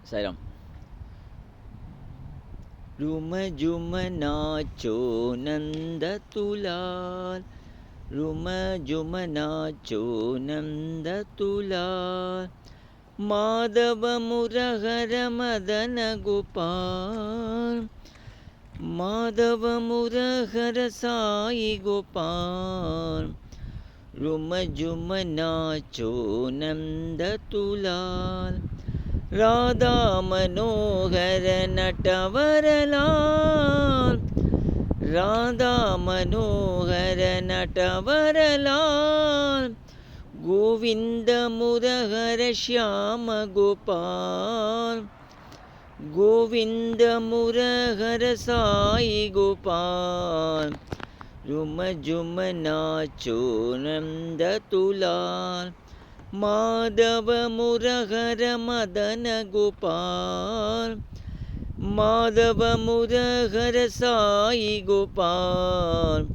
Sairam. Room Jhoom nacho Nand तुलाल, room Jhoom nacho Nand तुलाल, Madhava मुरहर Madan Gopal, Madhava मुरहर Sai Gopal, room Jhoom nacho Nand तुलाल, Radha Manohar Natwarlal, Radha Manohar Natwarlal, Govind मुरहर Shyam Gopal, Govind मुरहर Sai Gopal, room Jhoom nacho Nand तुलाल, Madhava मुरहर Madan Gopal, Madhava मुरहर Sai Gopal,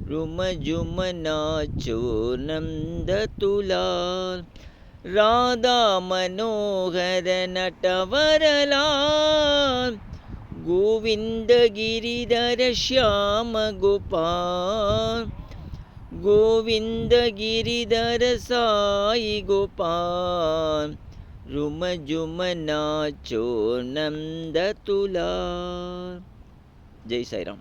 room Jhoom nacho Nand तुलाल, Radha Manohar Natwarlal, Govind Giridhar Shyam Gopal, Govind Giridhar Sai Gopal, room Jhoom nacho Nand तुलाल। Jai Sairam.